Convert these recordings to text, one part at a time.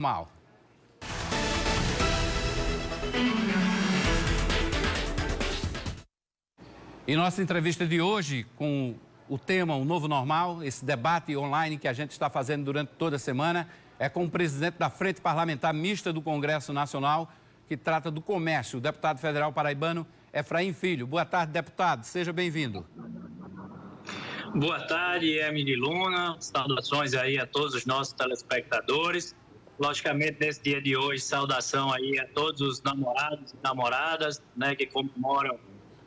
Mal. E nossa entrevista de hoje, com o tema O Novo Normal, esse debate online que a gente está fazendo durante toda a semana, é com o presidente da Frente Parlamentar Mista do Congresso Nacional, que trata do comércio, o deputado federal paraibano Efraim Filho. Boa tarde, deputado. Seja bem-vindo. Boa tarde, Emily Luna. Saudações aí a todos os nossos telespectadores. Logicamente, nesse dia de hoje, saudação aí a todos os namorados e namoradas, né, que comemoram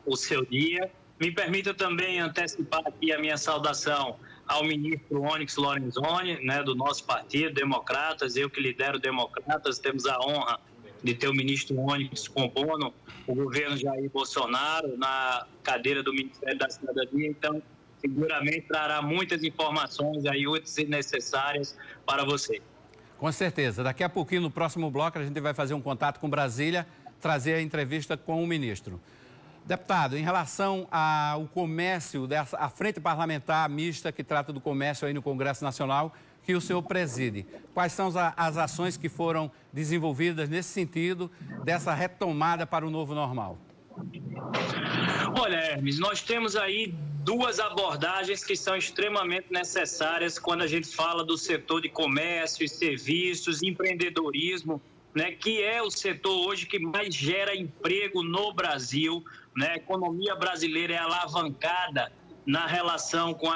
o seu dia. Me permita também antecipar aqui a minha saudação ao ministro Onyx Lorenzoni, né, do nosso partido, Democratas. Eu que lidero Democratas, temos a honra de ter o ministro Onyx compondo o governo Jair Bolsonaro na cadeira do Ministério da Cidadania. Então, seguramente trará muitas informações aí úteis e necessárias para você. Com certeza. Daqui a pouquinho, no próximo bloco, a gente vai fazer um contato com Brasília, trazer a entrevista com o ministro. Deputado, em relação ao comércio, a Frente Parlamentar Mista que trata do comércio aí no Congresso Nacional, que o senhor preside, quais são as ações que foram desenvolvidas nesse sentido, dessa retomada para o novo normal? Olha, Hermes, nós temos aí duas abordagens que são extremamente necessárias quando a gente fala do setor de comércio e serviços, empreendedorismo, né, que é o setor hoje que mais gera emprego no Brasil, né? A economia brasileira é alavancada na relação com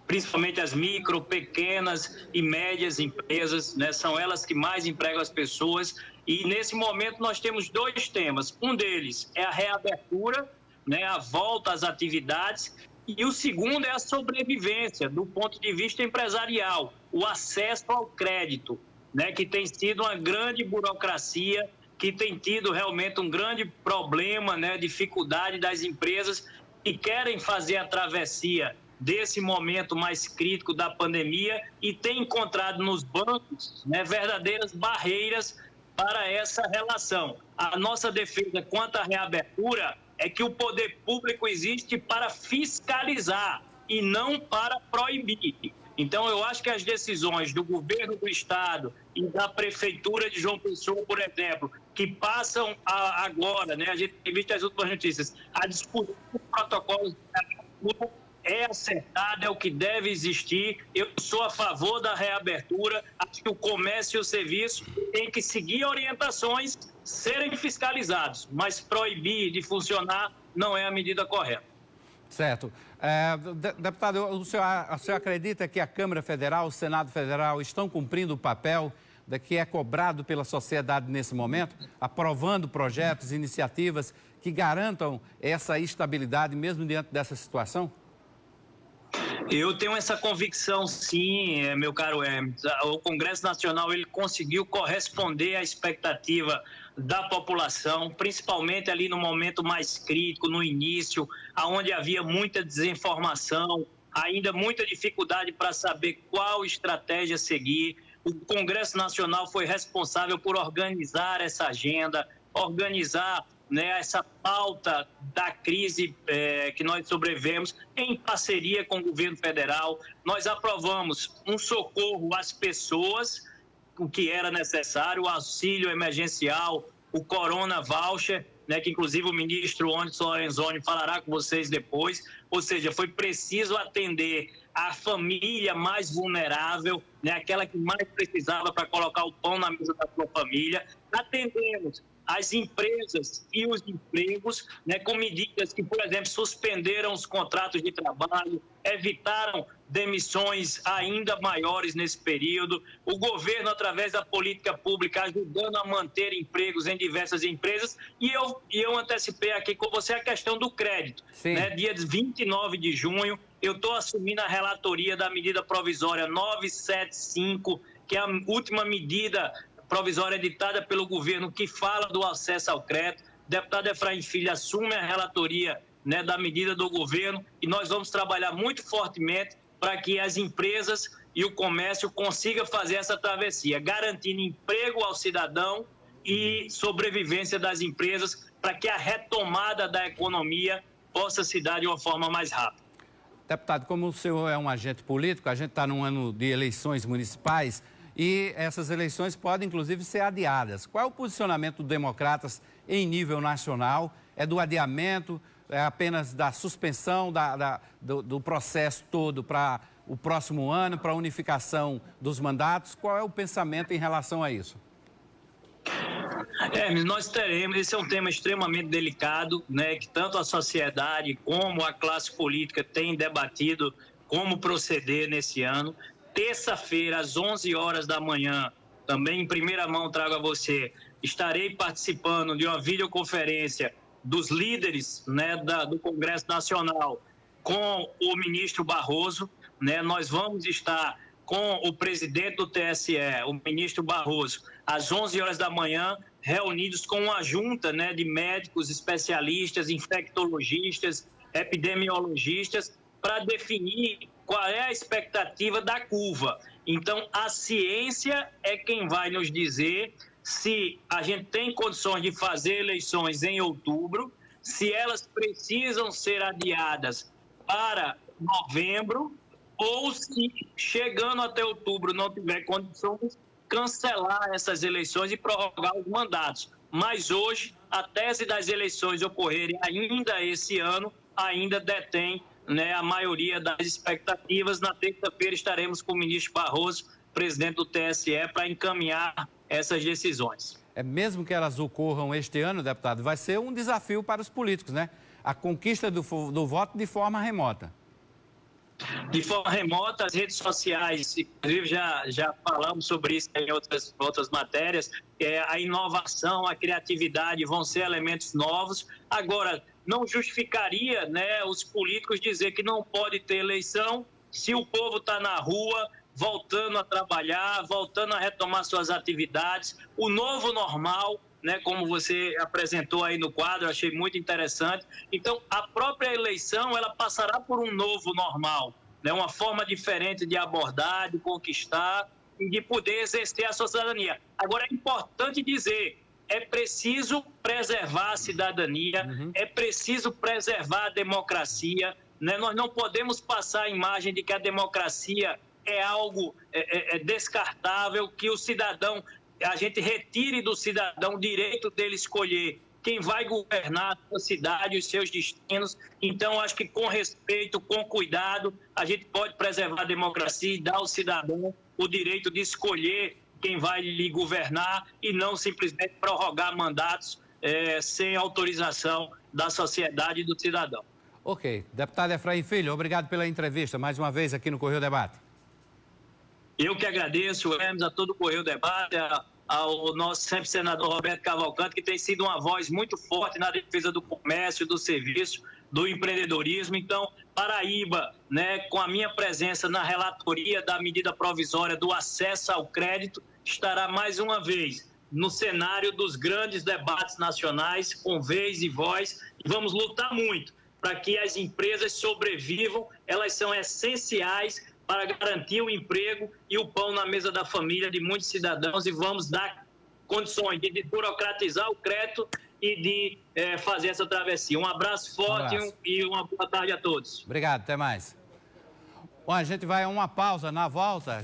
principalmente as micro, pequenas e médias empresas, né? São elas que mais empregam as pessoas. E nesse momento nós temos dois temas. Um deles é a reabertura, né? A volta às atividades. E o segundo é a sobrevivência do ponto de vista empresarial, o acesso ao crédito, né? Que tem sido uma grande burocracia, que tem tido realmente um grande problema, né? Dificuldade das empresas que querem fazer a travessia desse momento mais crítico da pandemia e tem encontrado nos bancos, né, verdadeiras barreiras para essa relação. A nossa defesa quanto à reabertura é que o poder público existe para fiscalizar e não para proibir. Então, eu acho que as decisões do governo do Estado e da Prefeitura de João Pessoa, por exemplo, que passam agora, né, a gente tem visto as últimas notícias, a discussão dos protocolos de reabertura é acertada, é o que deve existir. Eu sou a favor da reabertura, acho que o comércio e o serviço têm que seguir orientações, serem fiscalizados, mas proibir de funcionar não é a medida correta. Certo. Deputado, o senhor acredita que a Câmara Federal, o Senado Federal estão cumprindo o papel que é cobrado pela sociedade nesse momento, aprovando projetos, iniciativas que garantam essa estabilidade mesmo diante dessa situação? Eu tenho essa convicção, sim, meu caro Hermes. O Congresso Nacional ele conseguiu corresponder à expectativa da população, principalmente ali no momento mais crítico, no início, onde havia muita desinformação, ainda muita dificuldade para saber qual estratégia seguir. O Congresso Nacional foi responsável por organizar essa agenda, organizar, né, essa pauta da crise que nós sobrevivemos em parceria com o governo federal. Nós aprovamos um socorro às pessoas, o que era necessário, o auxílio emergencial, o Corona Voucher, né, que inclusive o ministro Onyx Lorenzoni falará com vocês depois. Ou seja, foi preciso atender a família mais vulnerável, né, aquela que mais precisava para colocar o pão na mesa da sua família. Atendemos as empresas e os empregos, né, com medidas que, por exemplo, suspenderam os contratos de trabalho, evitaram demissões ainda maiores nesse período. O governo, através da política pública, ajudando a manter empregos em diversas empresas. E eu antecipei aqui com você a questão do crédito. Né? Dia 29 de junho, eu estou assumindo a relatoria da medida provisória 975, que é a última medida provisória editada pelo governo que fala do acesso ao crédito. O deputado Efraim Filho assume a relatoria, né, da medida do governo e nós vamos trabalhar muito fortemente para que as empresas e o comércio consigam fazer essa travessia, garantindo emprego ao cidadão e sobrevivência das empresas para que a retomada da economia possa se dar de uma forma mais rápida. Deputado, como o senhor é um agente político, a gente está num ano de eleições municipais e essas eleições podem, inclusive, ser adiadas. Qual é o posicionamento dos democratas em nível nacional? É do adiamento? É apenas da suspensão do processo todo para o próximo ano, para a unificação dos mandatos? Qual é o pensamento em relação a isso? Nós teremos, esse é um tema extremamente delicado, né, que tanto a sociedade como a classe política têm debatido como proceder nesse ano. Terça-feira, às 11 horas da manhã, também em primeira mão trago a você, estarei participando de uma videoconferência dos líderes, né, do Congresso Nacional com o ministro Barroso, né? Nós vamos estar com o presidente do TSE, o ministro Barroso, às 11 horas da manhã, reunidos com uma junta, né, de médicos, especialistas, infectologistas, epidemiologistas, para definir qual é a expectativa da curva. Então, a ciência é quem vai nos dizer se a gente tem condições de fazer eleições em outubro, se elas precisam ser adiadas para novembro, ou se, chegando até outubro, não tiver condições, cancelar essas eleições e prorrogar os mandatos. Mas hoje, a tese das eleições ocorrerem ainda esse ano, ainda detém, né, a maioria das expectativas. Na terça-feira estaremos com o ministro Barroso, presidente do TSE, para encaminhar essas decisões. Mesmo que elas ocorram este ano, deputado, vai ser um desafio para os políticos, né? A conquista do voto de forma remota. De forma remota, as redes sociais, inclusive já falamos sobre isso em outras matérias, a inovação, a criatividade vão ser elementos novos. Agora, não justificaria, né, os políticos dizer que não pode ter eleição se o povo está na rua, voltando a trabalhar, voltando a retomar suas atividades. O novo normal, né, como você apresentou aí no quadro, eu achei muito interessante. Então, a própria eleição, ela passará por um novo normal, né, uma forma diferente de abordar, de conquistar e de poder exercer a sua cidadania. Agora, é importante dizer, é preciso preservar a cidadania, é preciso preservar a democracia, né? Nós não podemos passar a imagem de que a democracia é algo descartável, que o cidadão, a gente retire do cidadão o direito dele escolher quem vai governar a sua cidade, os seus destinos. Então, acho que com respeito, com cuidado, a gente pode preservar a democracia e dar ao cidadão o direito de escolher quem vai lhe governar e não simplesmente prorrogar mandatos sem autorização da sociedade e do cidadão. Ok. Deputado Efraim Filho, obrigado pela entrevista mais uma vez aqui no Correio Debate. Eu que agradeço, Hermes, a todo o Correio Debate, ao nosso sempre senador Roberto Cavalcante, que tem sido uma voz muito forte na defesa do comércio, do serviço, do empreendedorismo. Então, Paraíba, né, com a minha presença na relatoria da medida provisória do acesso ao crédito, estará mais uma vez no cenário dos grandes debates nacionais, com vez e voz, e vamos lutar muito para que as empresas sobrevivam. Elas são essenciais para garantir o emprego e o pão na mesa da família de muitos cidadãos, e vamos dar condições de burocratizar o crédito e de fazer essa travessia. Um abraço forte e uma boa tarde a todos. Obrigado, até mais. Bom, a gente vai a uma pausa. Na volta...